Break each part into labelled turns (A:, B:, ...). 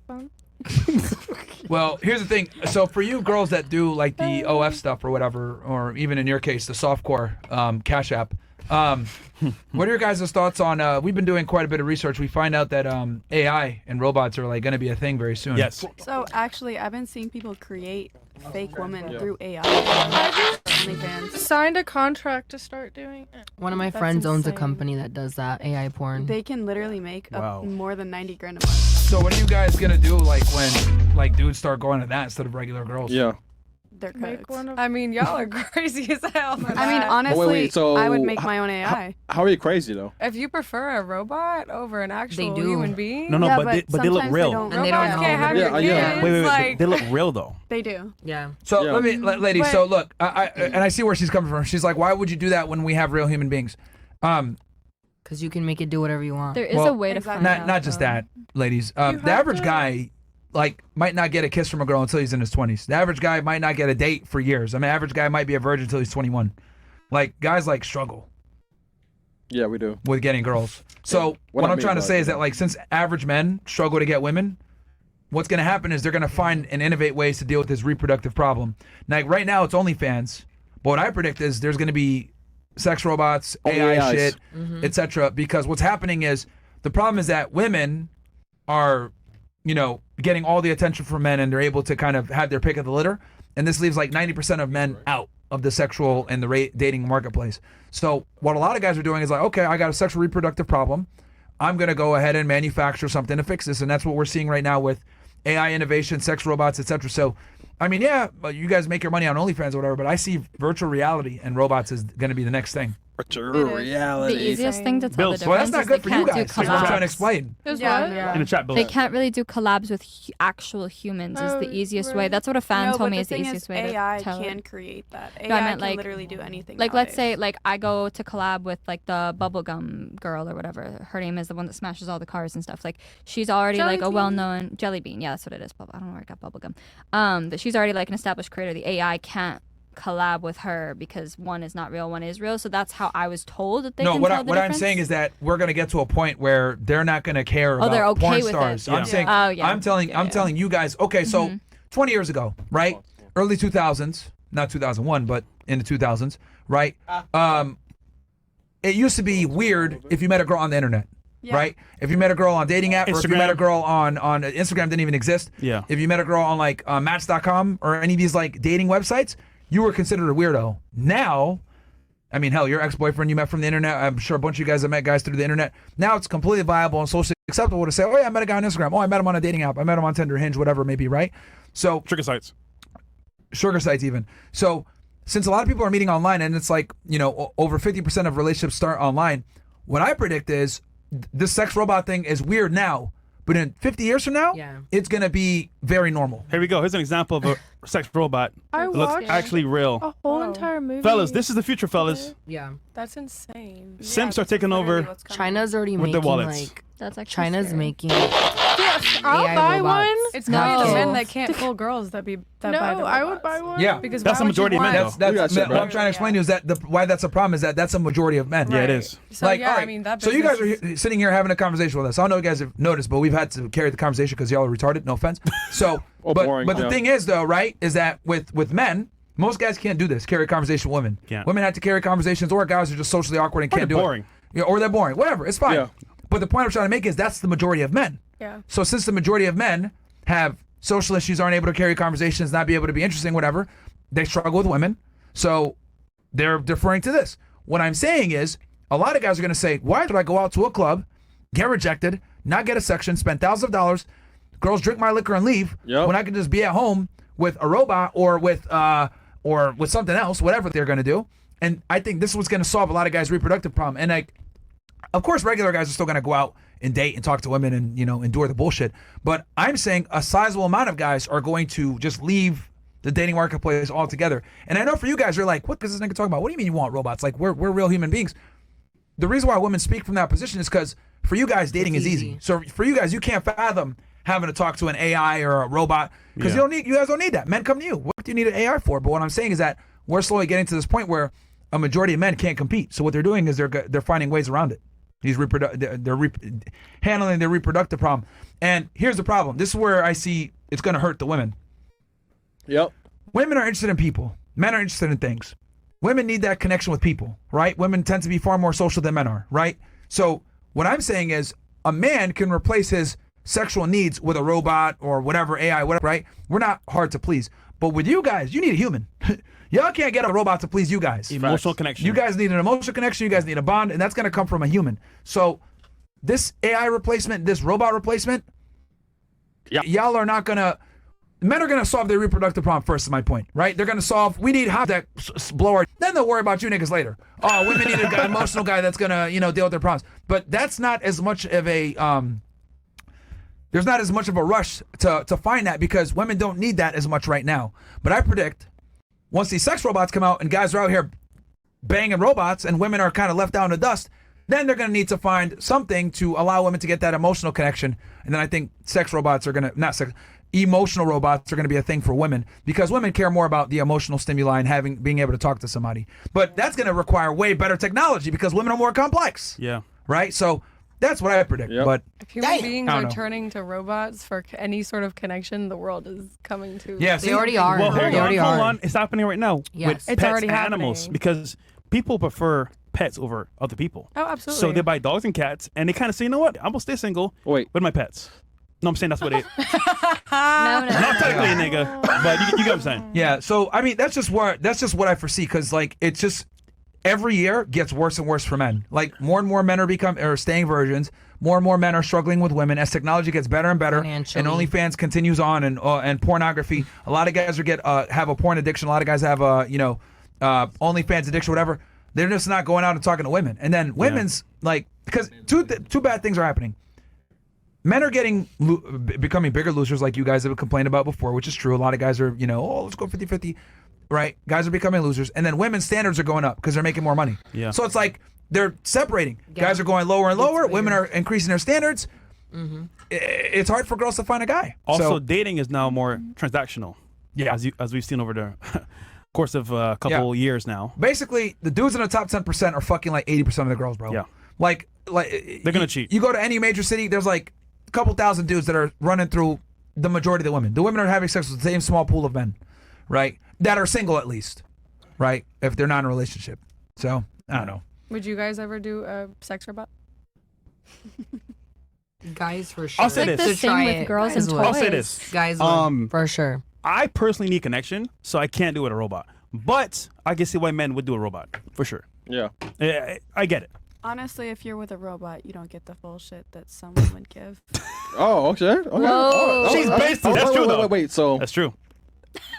A: fun.
B: Well, here's the thing. So for you girls that do like the OF stuff or whatever, or even in your case, the softcore Cash App, what are your guys' thoughts on, we've been doing quite a bit of research. We find out that AI and robots are like going to be a thing very soon.
C: Yes.
D: So actually, I've been seeing people create fake women through AI. OnlyFans.
A: Signed a contract to start doing it.
E: One of my
D: That's
E: friends owns a
D: insane.
E: company that does that AI porn.
D: They can literally make
C: Wow.
D: up more than 90 grand a month.
B: So what are you guys going to do like when like dudes start going to that instead of regular girls?
F: Yeah.
D: They're
A: Make
D: codes.
A: one of
G: I mean, y'all are crazy as hell. For
D: I mean,
G: that.
D: honestly,
F: wait, so
D: I would make my own AI.
F: How are you crazy though?
G: If you prefer a robot over an actual
E: do.
G: human being,
C: No,
D: Yeah,
C: but they look
D: sometimes
C: real.
D: don't.
E: And they don't
G: robots
E: know.
G: can't have
F: Yeah,
G: your
F: yeah.
G: kids.
C: Wait,
G: Like,
C: they look real though.
D: They do.
E: Yeah.
B: So
F: Yeah.
B: let me, ladies.
G: But-
B: So look, and I see where she's coming from. She's like, why would you do that when we have real human beings?
E: Because you can make it do whatever you want.
H: There is
B: Well,
H: a way to
D: exactly.
H: find out.
B: Not just
H: though.
B: that, ladies.
A: You
B: The
A: have
B: average
A: to-
B: guy, like, might not get a kiss from a girl until he's in his 20s. The average guy might not get a date for years. I mean, average guy might be a virgin until he's 21. Like, guys like struggle
F: Yeah, we do.
B: with getting girls. So
F: What
B: what
F: I
B: I'm
F: mean
B: trying to
F: by
B: say is
F: that.
B: that like since average men struggle to get women, what's going to happen is they're going to find and innovate ways to deal with this reproductive problem. Like right now it's OnlyFans, but what I predict is there's going to be sex robots,
F: Only
B: AI
F: AIs.
B: shit, etc. Because what's happening is the problem is that women are, getting all the attention from men and they're able to kind of have their pick of the litter, and this leaves like 90% of men out of the sexual and the dating marketplace. So what a lot of guys are doing is like, okay, I got a sexual reproductive problem. I'm going to go ahead and manufacture something to fix this. And that's what we're seeing right now with AI innovation, sex robots, etc. So, I mean, yeah, you guys make your money on OnlyFans or whatever, but I see virtual reality and robots is going to be the next thing.
F: Virtual
D: It is.
F: reality.
H: The easiest thing to tell
C: Bills.
H: the
B: Well,
H: difference
B: that's not
H: is they
B: good for you
H: can't do
B: guys. That's what I'm trying to
H: collabs.
B: explain.
A: Is
D: Yeah,
A: what?
D: yeah.
C: In the chat, Bill.
H: They can't really do collabs with actual humans. Is the
A: Oh,
H: easiest way.
A: right.
H: That's what a fan
D: No,
H: told
D: but
H: me
D: the
H: is the
D: thing
H: easiest
D: is,
H: way
D: AI
H: to tell
D: can
H: it.
D: create that. AI
H: No, I meant
D: can
H: like-
D: literally do anything.
H: Like let's say
D: nowadays.
H: like I go to collab with like the bubblegum girl or whatever. Her name is the one that smashes all the cars and stuff. Like she's already like a
A: Jelly
H: well-known Jelly Bean. Yeah, that's what it is. I don't know where I got bubblegum. That she's already like an established creator. The AI can't collab with her because one is not real, one is real. So that's how I was told that they
B: No,
H: can
B: what
H: tell
B: I,
H: the
B: what I'm
H: difference.
B: saying is that we're going to get to a point where they're not going to care about
H: they're okay
B: porn
H: with it.
B: stars.
C: Yeah.
B: I'm saying,
H: Oh, yeah.
B: I'm telling you guys. Okay, so 20 years ago, right? Early 2000s, not 2001, but in the 2000s, right? It used to be weird if you met a girl on the internet.
D: Yeah.
B: Right? If you met a girl on dating app, or if you
C: Instagram.
B: met a girl on Instagram, didn't even exist.
C: Yeah.
B: If you met a girl on like Match.com or any of these like dating websites, you were considered a weirdo. Now, I mean, hell, your ex-boyfriend you met from the internet. I'm sure a bunch of you guys have met guys through the internet. Now it's completely viable and socially acceptable to say, oh yeah, I met a guy on Instagram. Oh, I met him on a dating app. I met him on Tinder, Hinge, whatever it may be, right? So
C: Trigger sites.
B: sugar sites even. So since a lot of people are meeting online and it's like, over 50% of relationships start online, what I predict is this sex robot thing is weird now, but in 50 years from now,
E: Yeah.
B: it's going to be very normal.
C: Here we go. Here's an example of a sex robot.
A: I
C: It looks
A: watched
C: actually real.
A: a whole
G: Oh.
A: entire movie.
C: Fellas, this is the future, fellas.
E: Yeah.
G: that's insane.
C: Sims are
D: that's
C: taking
D: literally
C: over
D: what's coming.
E: China's already
C: with the
E: making
C: wallets.
E: like
H: That's actually
E: China's
H: scary.
E: making
A: I'll
E: AI
A: buy
E: robots.
A: one.
G: It's gonna be
H: No.
G: the men that can't pull girls that
A: No,
G: buy the
A: I would
G: robots.
A: buy one.
B: Yeah.
G: Because
C: That's
G: why
C: the
G: would you
C: majority of men,
G: want-
C: though.
F: We got shit,
B: What
F: bro.
B: I'm trying to explain to you is that why that's a problem is that that's a majority of men.
C: Yeah, it
G: Right.
C: is.
G: So
B: Like,
G: yeah,
B: all right,
G: I mean that.
B: so you guys are
G: business
B: here, sitting here having a conversation with us. I don't know if you guys have noticed, but we've had to carry the conversation because y'all are retarded. No offense. So,
F: Or
B: but
F: boring,
B: the
F: yeah.
B: thing is, though, right, is that with men, most guys can't do this. Carry a conversation with women.
C: Can't.
B: Women have to carry conversations, or guys are just socially awkward and
C: Or
B: can't
C: they're
B: do
C: boring.
B: it. Yeah, or they're boring. Whatever, it's fine.
F: Yeah.
B: But the point I'm trying to make is that's the majority of men.
A: Yeah.
B: So since the majority of men have social issues, aren't able to carry conversations, not be able to be interesting, whatever, they struggle with women. So they're deferring to this. What I'm saying is a lot of guys are going to say, why should I go out to a club, get rejected, not get a section, spend thousands of dollars, girls drink my liquor and leave,
F: Yep.
B: when I can just be at home with a robot or with something else, whatever they're going to do. And I think this is what's going to solve a lot of guys' reproductive problem. And like, of course, regular guys are still going to go out and date and talk to women and, endure the bullshit. But I'm saying a sizable amount of guys are going to just leave the dating marketplace altogether. And I know for you guys, you're like, what is this nigga talking about? What do you mean you want robots? Like, we're real human beings. The reason why women speak from that position is because for you guys, dating
E: It's
B: is easy.
E: easy.
B: So for you guys, you can't fathom having to talk to an AI or a robot because
C: Yeah.
B: you guys don't need that. Men come to you. What do you need an AI for? But what I'm saying is that we're slowly getting to this point where a majority of men can't compete. So what they're doing is they're finding ways around it. He's handling their reproductive problem. And here's the problem. This is where I see it's going to hurt the women.
F: Yep.
B: Women are interested in people. Men are interested in things. Women need that connection with people, right? Women tend to be far more social than men are, right? So what I'm saying is a man can replace his sexual needs with a robot or whatever, AI, whatever, right? We're not hard to please. But with you guys, you need a human. Y'all can't get a robot to please you guys.
C: Emotional connection.
B: You guys need an emotional connection. You guys need a bond, and that's going to come from a human. So this AI replacement, this robot replacement, y'all are not going to... Men are going to solve their reproductive problem first, is my point, right? They're going to solve... We need hot that blower. Then they'll worry about you niggas later. Oh, women need an emotional guy that's going to, deal with their problems. But that's not as much of a... there's not as much of a rush to find that because women don't need that as much right now. But I predict once these sex robots come out and guys are out here banging robots and women are kind of left down in the dust, then they're going to need to find something to allow women to get that emotional connection. And then I think sex robots are going to, emotional robots are going to be a thing for women because women care more about the emotional stimuli and being able to talk to somebody. But that's going to require way better technology because women are more complex.
C: Yeah.
B: Right? So that's what I predict.
F: Yep.
B: But
G: if human beings
B: I
G: are
B: don't know.
G: turning to robots for any sort of connection, the world is coming to.
B: Yeah,
E: They already are.
C: Well,
E: They already
C: hold
E: are.
C: on. It's happening right now.
E: Yes.
C: With
G: It's
C: pets
G: already
C: and animals
G: happening.
C: because people prefer pets over other people.
G: Oh, absolutely.
C: So they buy dogs and cats, and they kind of say, you know what? I'm gonna stay single
F: Wait.
C: with my pets. No, I'm saying that's what it.
H: No.
C: Not technically, nigga, but you get what I'm saying.
B: yeah, so I mean that's just what I foresee because like it's just every year gets worse and worse for men. Like more and more men are staying virgins. More and more men are struggling with women as technology gets better and better.
E: Financially.
B: And OnlyFans continues on and pornography. A lot of guys have a porn addiction. A lot of guys have OnlyFans addiction, whatever. They're just not going out and talking to women. And then women's like because two bad things are happening. Men are becoming bigger losers like you guys have complained about before, which is true. A lot of guys are, let's go 50-50, right? Guys are becoming losers. And then women's standards are going up because they're making more money.
C: Yeah.
B: So it's like they're separating.
E: Yeah.
B: Guys are going lower and lower.
E: It's
B: Women
E: bigger.
B: are increasing their standards. It's hard for girls to find a guy.
C: Also,
B: So,
C: dating is now more transactional.
B: Yeah.
C: As we've seen over the course of a couple years now.
B: basically, the dudes in the top 10% are fucking like 80% of the girls, bro.
C: Yeah.
B: Like
C: They're gonna cheat.
B: You go to any major city, there's like a couple thousand dudes that are running through the majority of the women. The women are having sex with the same small pool of men, right? That are single at least, right? If they're not in a relationship. So, I don't know.
G: Would you guys ever do a sex robot?
E: Guys for sure.
C: I'll say
H: Like
C: this.
H: the
E: To
H: same
E: try
H: with
E: it.
H: girls
E: Guys
H: and
E: would.
C: I'll say
H: toys.
C: this.
E: Guys
C: Um,
E: would, for sure.
C: I personally need connection, so I can't do it with a robot. But I can see why men would do a robot for sure.
F: Yeah.
C: I get it.
D: Honestly, if you're with a robot, you don't get the full shit that some women give.
F: Oh, okay. Okay.
H: Whoa.
C: She's basic. That's true, though.
F: Wait. So
C: That's true.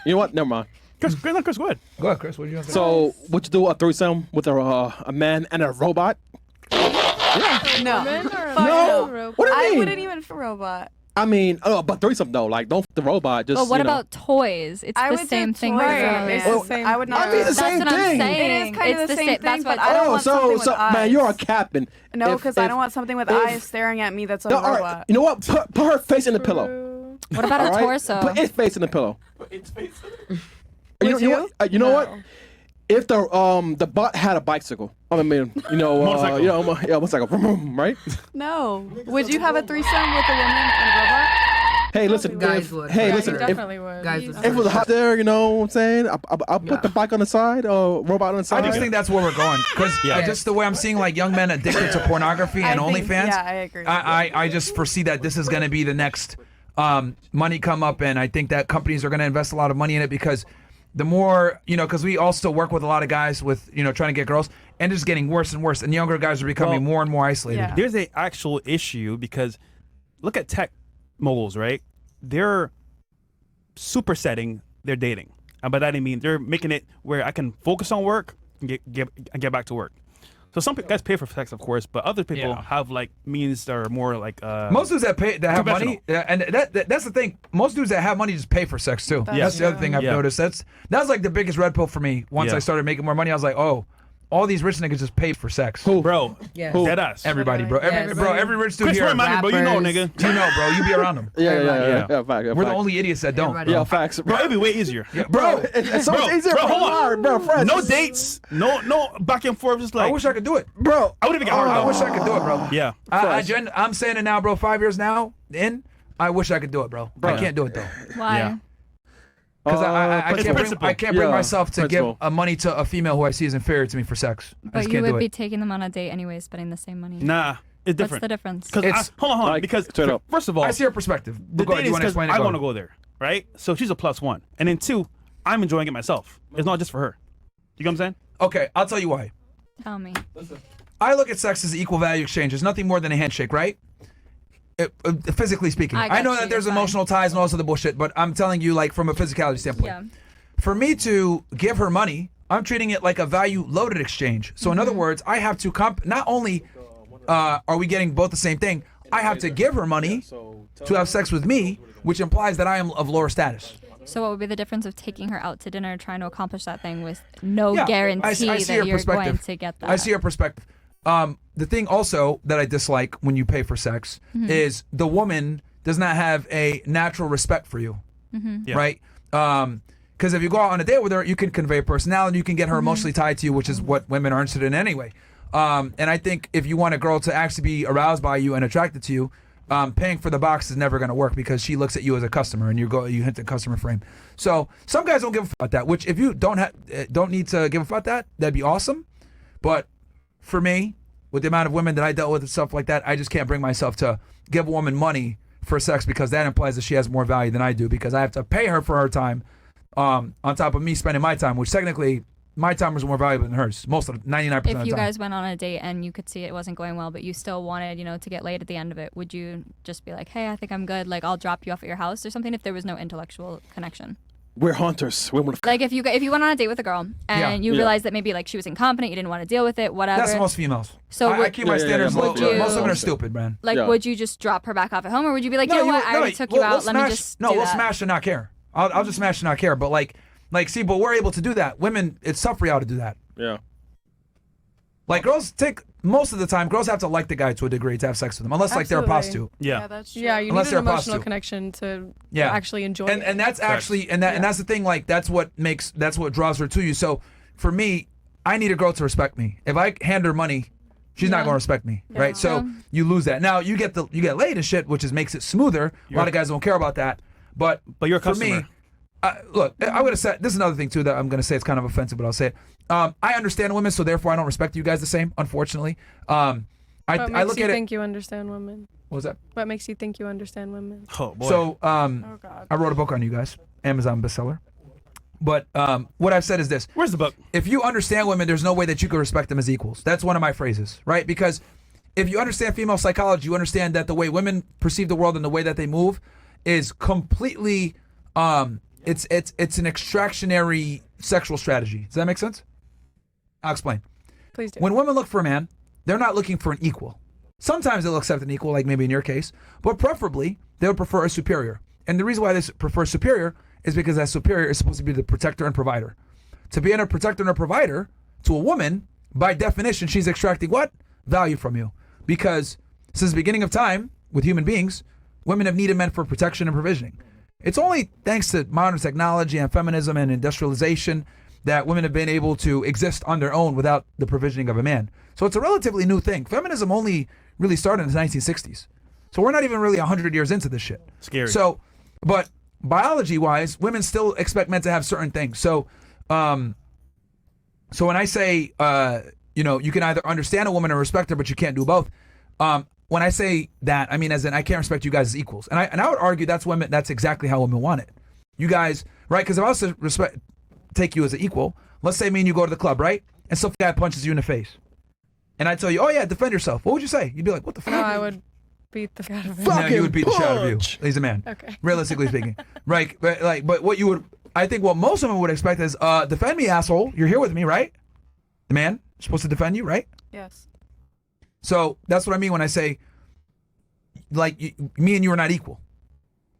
F: you know what? Never mind.
C: Chris, go ahead.
B: Go ahead, Chris. What did you say?
F: So would you do a threesome with a man and a robot?
D: No.
A: Women or
D: Fuck
F: No.
D: no.
F: What do you
D: I
F: mean?
D: wouldn't even for robot.
F: I mean, but threesome though. Like, don't f the robot. Just.
H: But what
F: you know.
H: about toys? It's
D: I
H: the
D: would
H: same
D: do
H: thing.
D: toys,
H: for
G: Right,
H: girls.
G: it's
F: Oh,
G: the same.
D: I would not.
F: I mean, it's the
H: That's
F: same
H: what I'm
F: thing.
H: saying.
D: It is kind of
H: It's
D: the same thing,
H: That's
D: but
H: what
D: I don't
F: Oh,
D: want something with
F: man,
D: eyes.
F: you're a captain.
D: No,
F: If-
D: because I
F: if-
D: don't want something with
F: if-
D: eyes staring at me that's a
F: No, all right.
D: robot.
F: You know what? Put her face in the pillow.
A: True.
H: What about a
F: All right?
H: torso?
F: Put its face in the pillow.
D: Would you?
F: You know
D: No.
F: what? If the bot had a bicycle, I mean,
C: Motorcycle.
F: motorcycle, right?
D: No. Would you have a throusome with a woman and a robot?
F: Hey, listen,
E: Guys
F: if,
E: would.
F: hey,
E: Yeah,
F: listen,
G: You
F: if,
G: definitely would.
E: Guys would.
F: if it was hot there, you know what I'm saying? I'll put the bike on the side, robot on the
B: I
F: side.
B: just think that's where we're going because just the way I'm seeing like young men addicted to pornography and
D: I think-
B: OnlyFans.
D: Yeah, I agree.
B: I just foresee that this is going to be the next money come up, and I think that companies are going to invest a lot of money in it because the more because we all still work with a lot of guys with trying to get girls, and it's getting worse and worse, and younger guys are becoming more and more isolated.
D: Yeah.
C: There's a actual issue because look at tech moguls, right? They're supersetting their dating. And by that I mean they're making it where I can focus on work and get back to work. So some guys pay for sex, of course, but other people have like means that are more like
B: Most dudes that have money, and that's the thing. Most dudes that have money just pay for sex too.
D: That's
B: That's the other thing I've
C: Yeah.
B: noticed. That's like the biggest red pill for me. Once
C: Yeah.
B: I started making more money, I was like, oh, all these rich niggas just pay for sex.
C: Bro,
E: Yeah.
C: dead ass.
B: Everybody, bro. Every rich dude
C: Chris
B: here.
C: Remind me, bro. You know,
E: rappers.
C: nigga.
B: You know, bro. You be around them.
F: Yeah, fact.
B: We're the only idiots that don't.
E: Everybody.
F: Yeah, facts,
C: Bro, it'd be way easier.
B: Bro,
F: It's so much easier
C: bro,
F: for
C: hold on.
F: hard, bro. Friends.
C: No dates. No back and forth. Just
B: I
C: like
B: wish I could do it.
F: bro.
C: I would even get hard.
B: I
C: though.
B: wish I could do it, bro.
C: Yeah.
B: I'm saying it now, bro. 5 years now in, I wish I could do it, bro. I can't do it though.
H: Why?
C: Yeah.
B: Because
F: Principle.
B: I can't bring
F: Yeah,
B: myself to
F: principle.
B: give money to a female who I see as inferior to me for sex. I
H: But
B: just
H: you
B: can't do
H: would be
B: it.
H: taking them on a date anyway, spending the same money.
C: Nah, it's different.
H: What's the difference?
C: Because
B: It's-
C: hold on.
F: Like,
C: Because
F: straight up.
C: first of all,
B: I see her perspective.
C: the
B: Go
C: date
B: ahead, you
C: is
B: want to
C: because
B: explain it?
C: I
B: Go
C: want to
B: ahead.
C: go there, right? So she's a +1, and then 2, I'm enjoying it myself. It's not just for her. You know what I'm saying?
B: Okay, I'll tell you why.
H: Tell me.
B: I look at sex as equal value exchange. It's nothing more than a handshake, right? Physically speaking.
H: I
B: I know
H: got
B: that
H: you,
B: there's
H: you're fine.
B: emotional ties and all this other bullshit, but I'm telling you, like, from a physicality standpoint.
H: Yeah.
B: For me to give her money, I'm treating it like a value loaded exchange. So in other words, I have to not only are we getting both the same thing, I have to give her money to have sex with me, which implies that I am of lower status.
H: So what would be the difference of taking her out to dinner, trying to accomplish that thing with no
B: Yeah,
H: guarantee
B: I see
H: that
B: your
H: you're
B: perspective.
H: going to get that?
B: I see your perspective. The thing also that I dislike when you pay for sex is the woman does not have a natural respect for you,
C: Yeah.
B: right? Because if you go out on a date with her, you can convey personality, you can get her emotionally tied to you, which is what women are interested in anyway. And I think if you want a girl to actually be aroused by you and attracted to you, paying for the box is never going to work because she looks at you as a customer and you hit the customer frame. So some guys don't give a fuck about that. Which if you don't need to give a fuck about that'd be awesome. But for me, with the amount of women that I dealt with and stuff like that, I just can't bring myself to give a woman money for sex because that implies that she has more value than I do because I have to pay her for her time on top of me spending my time, which technically my time was more valuable than hers. Most of 99% of the time.
H: If you guys went on a date and you could see it wasn't going well, but you still wanted, to get laid at the end of it, would you just be like, hey, I think I'm good. Like, I'll drop you off at your house or something if there was no intellectual connection?
F: We're hunters.
H: Like, if you went on a date with a girl and you realized that maybe, like, she was incompetent, you didn't want to deal with it, whatever.
B: That's most females.
H: So
B: I keep my standards low.
H: Would you-
B: Most women are stupid, man.
H: Like,
F: Yeah.
H: would you just drop her back off at home? Or would you be like, you know what, I already took you out, let me just do
B: we'll
H: that.
B: smash and not care. I'll just smash and not care. But see, but we're able to do that. Women, it's tough for y'all to do that.
F: Yeah.
B: Like most of the time, girls have to like the guy to a degree to have sex with him, unless like they're a
G: Absolutely.
B: prostitute.
C: Yeah.
D: that's true.
G: Yeah, you
B: Unless
G: need
B: they're
G: an
B: a
G: emotional
B: prostitute.
G: connection to
B: Yeah.
G: actually enjoy
B: And
G: it.
B: and that's actually and that's the thing. Like that's what draws her to you. So for me, I need a girl to respect me. If I hand her money, she's not
H: Yeah.
B: going to respect me, right? So
H: Yeah.
B: you lose that. Now you get laid and shit, which makes it smoother. A lot of guys don't care about that, but
C: But you're a
B: for me,
C: customer.
B: look, I'm gonna say this is another thing too that I'm gonna say. It's kind of offensive, but I'll say it. I understand women, so therefore I don't respect you guys the same. Unfortunately,
G: What
B: I
G: makes
B: look
G: you
B: at it.
G: think you understand women?
B: What was that?
G: What makes you think you understand women?
C: Oh boy.
B: So
G: Oh God.
B: I wrote a book on you guys, Amazon bestseller. But what I've said is this:
C: where's the book?
B: if you understand women, there's no way that you can respect them as equals. That's one of my phrases, right? Because if you understand female psychology, you understand that the way women perceive the world and the way that they move is completely it's an extractionary sexual strategy. Does that make sense? I'll explain.
G: Please do.
B: When women look for a man, they're not looking for an equal. Sometimes they'll accept an equal, like maybe in your case, but preferably they would prefer a superior. And the reason why they prefer superior is because that superior is supposed to be the protector and provider. To be a protector and a provider to a woman, by definition, she's extracting what? Value from you. Because since the beginning of time, with human beings, women have needed men for protection and provisioning. It's only thanks to modern technology and feminism and industrialization that women have been able to exist on their own without the provisioning of a man. So it's a relatively new thing. Feminism only really started in the 1960s. So we're not even really 100 years into this shit.
C: Scary.
B: So, but biology-wise, women still expect men to have certain things. So, so when I say, you can either understand a woman and respect her, but you can't do both. When I say that, I mean as in I can't respect you guys as equals. And I would argue that's exactly how women want it. You guys, right? Because if I was to take you as an equal, let's say me and you go to the club, right? And some guy punches you in the face. And I tell you, oh yeah, defend yourself. What would you say? You'd be like, what the fuck?
G: No, I would beat the shit out of him.
B: No, you would beat the shit out of you.
F: punch.
B: He's a man.
G: Okay.
B: Realistically speaking. Right. But what you would, I think what most women would expect is, defend me, asshole. You're here with me, right? The man is supposed to defend you, right?
D: Yes.
B: So that's what I mean when I say, me and you are not equal.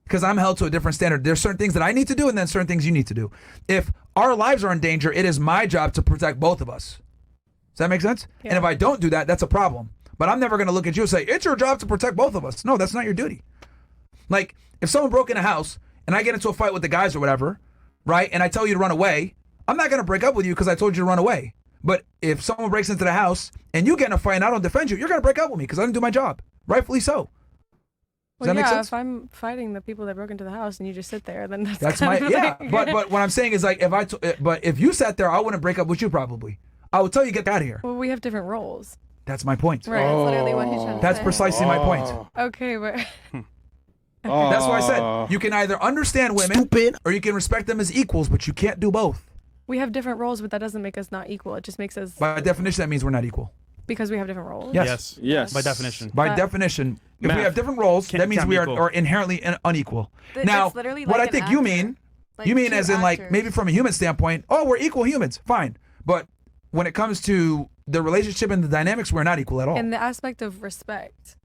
B: Because I'm held to a different standard. There's certain things that I need to do and then certain things you need to do. If our lives are in danger, it is my job to protect both of us. Does that make sense?
G: Yeah.
B: And if I don't do that, that's a problem. But I'm never going to look at you and say, it's your job to protect both of us. No, that's not your duty. Like, if someone broke in a house and I get into a fight with the guys or whatever, right, and I tell you to run away, I'm not going to break up with you because I told you to run away. But if someone breaks into the house and you get in a fight and I don't defend you, you're going to break up with me because I didn't do my job. Rightfully so. Does that make sense?
G: If I'm fighting the people that broke into the house and you just sit there, then
B: That's
G: kind
B: my
G: of
B: yeah.
G: like-
B: But what I'm saying is like but if you sat there, I wouldn't break up with you probably. I would tell you get out of here.
G: Well, we have different roles.
B: That's my point.
G: Right.
D: That's literally what he's trying to
B: That's
D: say.
B: precisely my point.
G: Okay, but
B: That's why I said you can either understand women
F: Stupid.
B: or you can respect them as equals, but you can't do both.
G: we have different roles, but that doesn't make us not equal. It just makes us
B: By definition, that means we're not equal.
G: because we have different roles.
B: Yes.
F: Yes.
C: By definition.
B: By
G: That-
B: definition, if
F: Math.
B: we have different roles,
C: Can't-
B: that means
C: can't
B: we
C: be
B: are,
C: equal.
B: are inherently unequal.
D: It's
B: Now,
D: literally
B: what I
D: like an
B: think you
D: actor.
B: mean,
D: Like
B: you mean
D: two
B: as in like
D: actors.
B: maybe from a human standpoint, oh, we're equal humans, fine. But when it comes to the relationship and the dynamics, we're not equal at all.
G: In the aspect of respect,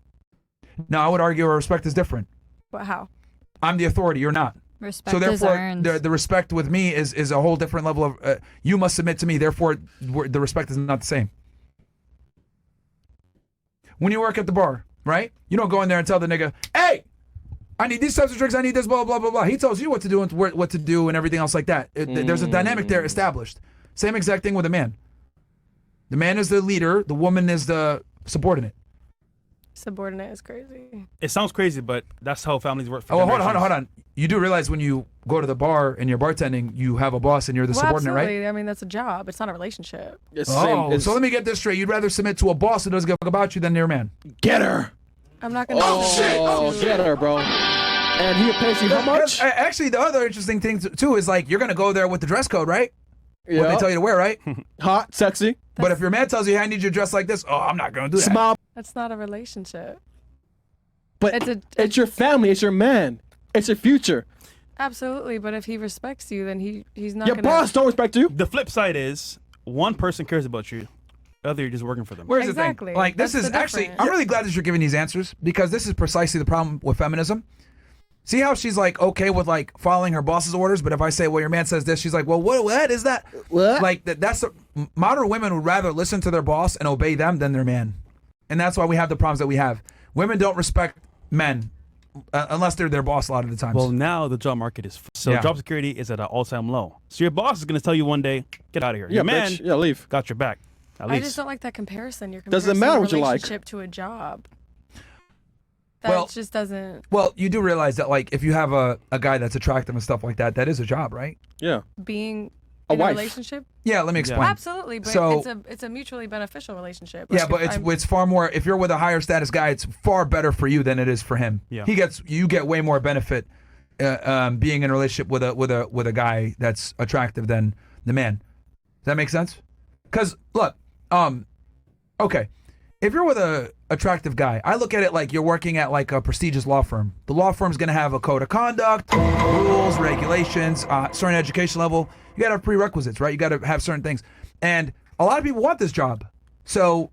B: No, I would argue our respect is different.
G: but how?
B: I'm the authority, you're not.
H: Respect
B: So
H: is
B: therefore,
H: earned.
B: the respect with me is a whole different level of. You must submit to me. Therefore, the respect is not the same. When you work at the bar, right? You don't go in there and tell the nigga, "Hey, I need these types of drinks. I need this, blah blah blah blah." He tells you what to do and what to do and everything else like that. There's a dynamic there established. Same exact thing with a man. The man is the leader. The woman is the subordinate.
G: Subordinate is crazy.
C: It sounds crazy, but that's how families work. For
B: Oh, hold
C: generations.
B: on. You do realize when you go to the bar and you're bartending, you have a boss and you're the
G: Well,
B: subordinate, right?
G: absolutely. I mean, that's a job. It's not a relationship.
F: It's
B: Oh, so let me get this straight. You'd rather submit to a boss who doesn't give a fuck about you than your man.
F: get her.
G: I'm not gonna.
F: Oh, get her, bro. And he pays you how much?
B: Actually, the other interesting thing too is like you're gonna go there with the dress code, right? What they
F: Yeah.
B: tell you to wear, right?
F: Hot, sexy,
B: But if your man tells you, "Hey, I need you to dress like this," oh, I'm not gonna do that.
F: smile.
G: That's not a relationship.
F: But
G: It's
F: it's your family. It's your man. It's your future.
G: Absolutely, but if he respects you, then he's not
F: Your
G: gonna.
F: boss don't respect you.
C: The flip side is one person cares about you, the other you're just working for them.
B: Where's the
G: Exactly.
B: thing? Like this
G: That's
B: is
G: the
B: actually,
G: difference.
B: I'm really glad that you're giving these answers because this is precisely the problem with feminism. See how she's like okay with like following her boss's orders, but if I say, "Well, your man says this," she's like, "Well, what is that?"
F: What?
B: Like that's modern women would rather listen to their boss and obey them than their man, and that's why we have the problems that we have. Women don't respect men unless they're their boss a lot of the times.
C: Well, now the job market is so
B: Yeah.
C: job security is at an all-time low. So your boss is going to tell you one day, "Get out of here."
F: Yeah,
C: Your man
F: bitch. Yeah, leave.
C: got your back. At
G: I
C: least.
G: just don't like that comparison. You're
F: Doesn't
G: comparing
F: matter
G: a
F: what you like.
G: relationship to a job. That
B: Well-
G: just doesn't
B: Well, you do realize that like if you have a guy that's attractive and stuff like that, that is a job, right?
F: Yeah.
G: being
F: A
G: in
F: wife.
G: a relationship.
B: Yeah, let me explain.
G: Absolutely, but
B: So-
G: it's a mutually beneficial relationship.
B: Yeah,
G: Like,
B: but
G: if I'm-
B: it's far more. If you're with a higher status guy, it's far better for you than it is for him.
C: Yeah.
B: You get way more benefit being in a relationship with a guy that's attractive than the man. Does that make sense? Because look, okay, if you're with a attractive guy, I look at it like you're working at like a prestigious law firm. The law firm's gonna have a code of conduct, rules, regulations, certain education level. You gotta have prerequisites, right? You gotta have certain things, and a lot of people want this job. So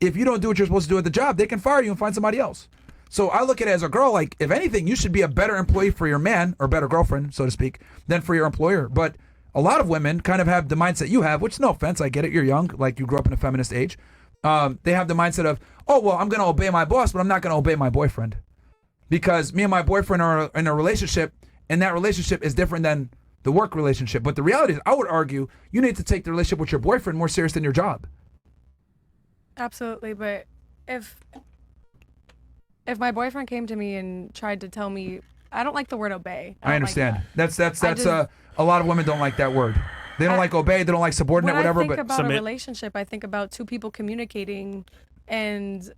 B: if you don't do what you're supposed to do at the job, they can fire you and find somebody else. So I look at it as a girl, like if anything, you should be a better employee for your man or better girlfriend, so to speak, than for your employer. But a lot of women kind of have the mindset you have, which no offense, I get it, you're young, like you grew up in a feminist age. They have the mindset of, oh, well, I'm going to obey my boss, but I'm not going to obey my boyfriend. Because me and my boyfriend are in a relationship, and that relationship is different than the work relationship. But the reality is, I would argue, you need to take the relationship with your boyfriend more serious than your job.
G: absolutely, but if my boyfriend came to me and tried to tell me, I don't like the word obey.
B: I
G: don't
B: understand.
G: Like that.
B: That's
G: I just-
B: a lot of women don't like that word. They don't
G: I-
B: like obey. They don't like subordinate,
G: When
B: whatever.
G: I think
B: But
G: about
C: submit.
G: a relationship, I think about two people communicating and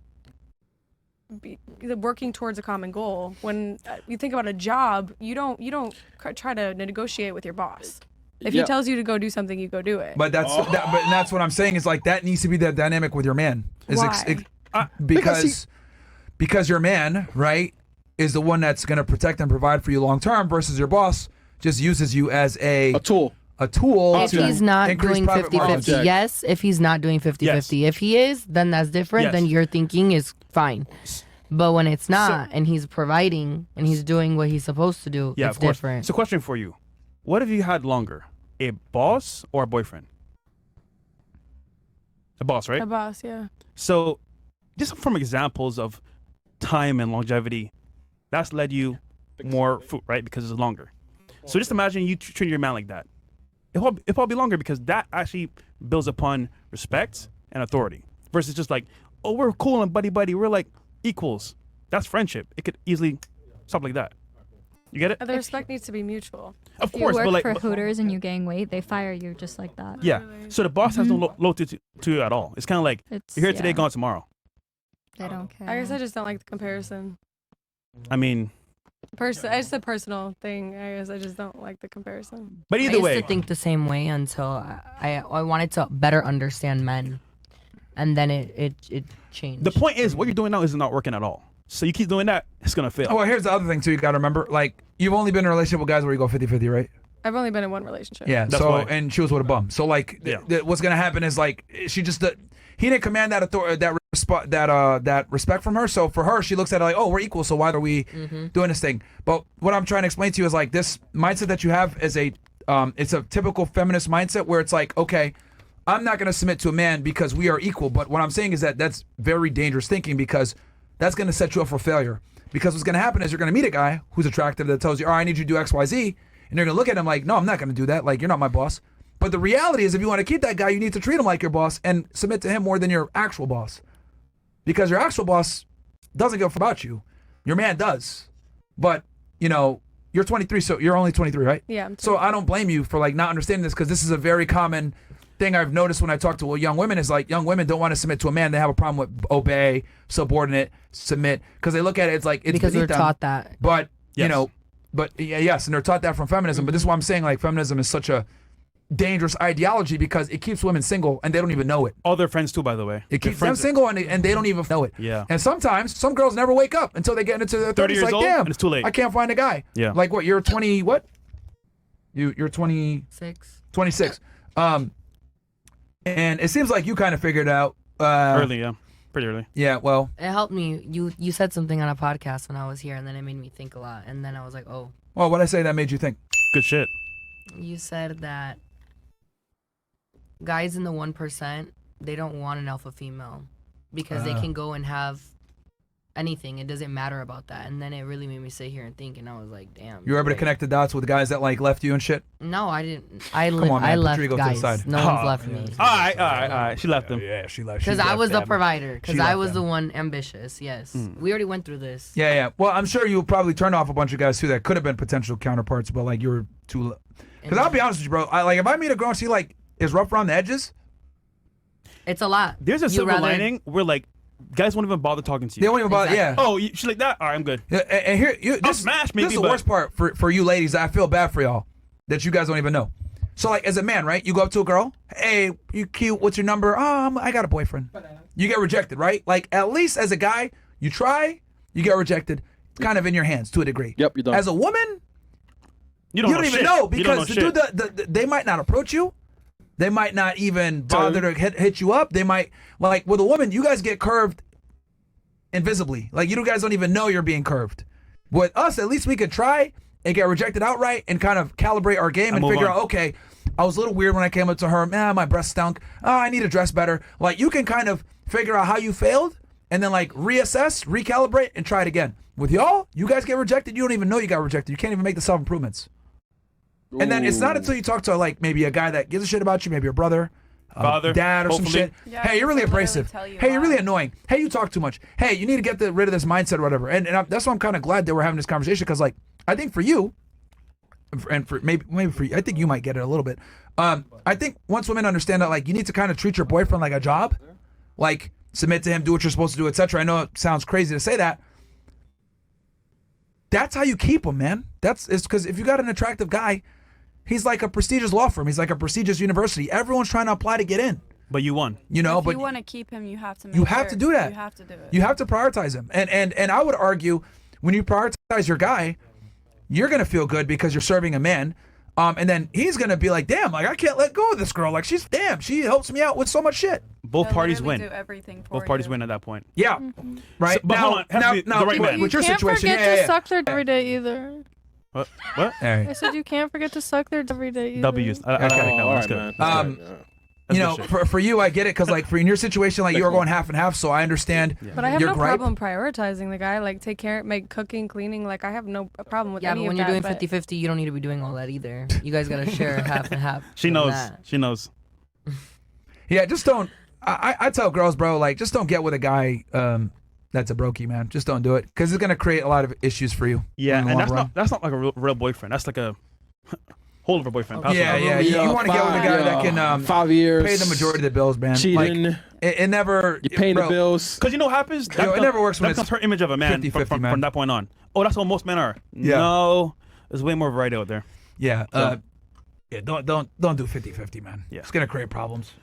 G: working towards a common goal. When you think about a job, you don't try to negotiate with your boss. If
F: Yeah.
G: he tells you to go do something, you go do it.
B: but that's what I'm saying is like that needs to be the dynamic with your man.
G: Why?
B: Because your man, right, is the one that's going to protect and provide for you long term versus your boss just uses you as a
F: tool.
B: tool
E: If
B: to
E: he's not
B: increase
E: doing
B: profit
E: 50-50,
B: margins.
F: Object.
E: yes. If he's not doing 50-50, if he is, then that's different.
C: Yes.
E: Then your thinking is fine. But when it's not, and he's providing, and he's doing what he's supposed to do,
C: Yeah,
E: it's
C: of course.
E: different.
C: So, question for you: what have you had longer, a boss or a boyfriend? A boss, right?
G: A boss, yeah.
C: So, just from examples of time and longevity, that's led you more fruit, right? Because it's longer. So just imagine you treat your man like that. It'll probably be longer because that actually builds upon respect and authority versus just like, oh, we're cool and buddy. We're like equals. That's friendship. It could easily stop like that. You get it?
G: The respect needs to be mutual.
C: Of
H: If
C: course,
H: you
C: but
H: work
C: like,
H: for
C: but-
H: Hooters and you gain weight, they fire you just like that.
C: yeah. So the boss has no loyalty to you at all. It's kind of like
H: It's,
C: you're here today,
H: yeah,
C: gone tomorrow.
H: They don't care.
G: I guess I just don't like the comparison.
C: I mean,
G: It's a personal thing. I guess I just don't like the comparison.
C: but
E: I
C: either
E: used
C: way,
E: to think the same way until I wanted to better understand men, and then it changed.
C: the point is what you're doing now is not working at all. So you keep doing that, it's gonna fail.
B: Oh, well, here's the other thing too. You got to remember, like, you've only been in a relationship with guys where you go 50-50, right?
G: I've only been in one relationship.
B: Yeah.
C: That's
B: So
C: why.
B: and she was with a bum. So like,
C: Yeah.
B: what's gonna happen is like she just he didn't command that authority, that respect from her. So for her, she looks at it like, oh, we're equal. So why are we doing this thing? But what I'm trying to explain to you is like this mindset that you have is it's a typical feminist mindset where it's like, okay, I'm not gonna submit to a man because we are equal. But what I'm saying is that that's very dangerous thinking because that's gonna set you up for failure. Because what's gonna happen is you're gonna meet a guy who's attractive that tells you, oh, I need you to do X, Y, Z. And you're going to look at him like, no, I'm not going to do that. Like, you're not my boss. But the reality is if you want to keep that guy, you need to treat him like your boss and submit to him more than your actual boss. Because your actual boss doesn't give a fuck about you. Your man does. But, you know, you're 23, so you're only 23, right?
G: Yeah.
B: So I don't blame you for, like, not understanding this because this is a very common thing I've noticed when I talk to young women is, like, young women don't want to submit to a man. They have a problem with obey, subordinate, submit. Because they look at it, it's like, it's
E: because we're
B: beneath them.
E: taught that.
B: But, you
C: Yes.
B: know, yes, and they're taught that from feminism. But this is why I'm saying, like, feminism is such a dangerous ideology because it keeps women single and they don't even know it.
C: all their friends too, by the way.
B: It
C: Their
B: keeps them
C: friends-
B: single and they don't even know it.
C: Yeah.
B: And sometimes some girls never wake up until they get into their 30s.
C: years
B: Like,
C: old,
B: damn,
C: and it's too late.
B: I can't find a guy.
C: Yeah.
B: Like what? You're 20. What? You're 20. 26. And it seems like you kind of figured out.
C: Early, yeah. Pretty early.
B: Yeah. Well.
E: It helped me. You said something on a podcast when I was here, and then it made me think a lot. And then I was like, oh.
B: Well, what I say that made you think?
C: Good shit.
E: You said that guys in the 1%, they don't want an alpha female because they can go and have anything. It doesn't matter about that. And then it really made me sit here and think, and I was like, damn.
B: You were able to
E: right.
B: connect the dots with guys that like left you and shit.
E: No, I didn't. I
B: on, man.
E: I
B: Put
E: left
B: your ego to the
E: guys.
B: side.
E: No one's left me.
C: All right. She left him.
B: Yeah, she left.
E: Because I was the provider. Because
B: She
E: I
B: left
E: was
B: them.
E: the one ambitious. Yes. We already went through this.
B: Yeah. Well, I'm sure you probably turned off a bunch of guys too that could have been potential counterparts, but like you were too. Because I'll be honest with you, bro. Like if I meet a girl and she like is rough around the edges,
E: It's a lot.
C: There's a
E: You
C: silver
E: rather-
C: lining where like guys won't even bother talking to you.
B: they won't even bother.
E: Exactly.
B: Yeah.
C: Oh, she's like that? All right, I'm good.
B: Yeah, and here, this
C: smash
B: this
C: maybe,
B: is the
C: but-
B: worst part for you ladies. I feel bad for y'all that you guys don't even know. So like as a man, right? You go up to a girl, hey, you cute. What's your number? I got a boyfriend. You get rejected, right? Like at least as a guy, you try, you get rejected. It's kind of in your hands to a degree.
F: Yep, you're done.
B: As a woman,
C: You
B: you don't
C: know
B: even
C: shit.
B: know
C: You don't
B: because
C: know
B: the
C: shit.
B: dude, they might not approach you. They might not even bother to hit you up. They might like with a woman, you guys get curved invisibly. Like you guys don't even know you're being curved. With us, at least we could try and get rejected outright and kind of calibrate our game and
C: move
B: figure
C: on.
B: out, okay, I was a little weird when I came up to her. Man, my breast stunk. Oh, I need to dress better. Like you can kind of figure out how you failed and then like reassess, recalibrate, and try it again. With y'all, you guys get rejected. You don't even know you got rejected. You can't even make the self improvements. And then it's not until you talk to like maybe a guy that gives a shit about you, maybe your brother,
C: Father,
B: dad, or some
C: hopefully.
B: shit.
G: Yeah,
B: Hey, you're really
G: they literally
B: abrasive.
G: tell you
B: Hey, you're really
G: why.
B: annoying. Hey, you talk too much. Hey, you need to get rid of this mindset or whatever. And that's why I'm kind of glad that we're having this conversation because like I think for you, and for maybe for you, I think you might get it a little bit. I think once women understand that like you need to kind of treat your boyfriend like a job, like submit to him, do what you're supposed to do, etc. I know it sounds crazy to say that. That's how you keep him, man. It's because if you got an attractive guy, he's like a prestigious law firm. He's like a prestigious university. Everyone's trying to apply to get in.
C: But you won.
B: You know,
D: if
B: but
D: you want to keep him, you have to. Make
B: you have
D: sure.
B: to do that.
D: You have to do it.
B: you have to prioritize him. And I would argue when you prioritize your guy, you're gonna feel good because you're serving a man. And then he's gonna be like, damn, like I can't let go of this girl. Like she helps me out with so much shit.
C: Both
D: They'll
C: parties
D: literally
C: win.
D: Do everything for
C: Both parties
D: you.
C: win at that point.
B: Yeah, right.
C: So- but
B: now,
C: hold on, it has to be the right man.
B: with
A: You
B: your
A: can't
B: situation,
A: forget
B: yeah.
A: to suck their every day either.
C: What?
B: All right.
A: I said you can't forget to suck their every day either.
C: W's. I got it.
F: all
C: That's
F: right,
C: good.
F: man. That's right, yeah.
B: you know,
C: That's good shit.
B: for you, I get it because like for in your situation, like you're going half and half, so I understand.
G: But I have
B: your
G: no
B: gripe.
G: problem prioritizing the guy. Like, take care, make cooking, cleaning. Like, I have no problem with
E: Yeah,
G: any
E: but
G: of
E: when you're
G: that.
E: doing 50-50, you don't need to be doing all that either. You guys gotta share half and half.
C: She
E: on
C: knows.
E: that.
C: She knows.
B: Yeah, just don't. I tell girls, bro, like just don't get with a guy that's a brokey, man. Just don't do it because it's gonna create a lot of issues for you.
C: Yeah,
B: in the
C: and
B: long
C: that's
B: run.
C: not like a real boyfriend. That's like a whole of a boyfriend.
B: Yeah, yeah. You want to get with a guy that can
F: 5 years,
B: pay the majority of the bills, man.
F: cheating.
B: Like, it never.
F: You're paying the
B: bro,
F: bills.
C: Because you know what happens?
B: Yo, it never works when
C: that
B: it's
C: becomes her image of a man
B: 50-50,
C: from
B: man.
C: that point on. Oh, that's what most men are.
B: Yeah.
C: No, there's way more variety out there.
B: Yeah. Yeah. Don't do 50-50, man.
C: Yeah.
B: It's gonna create problems.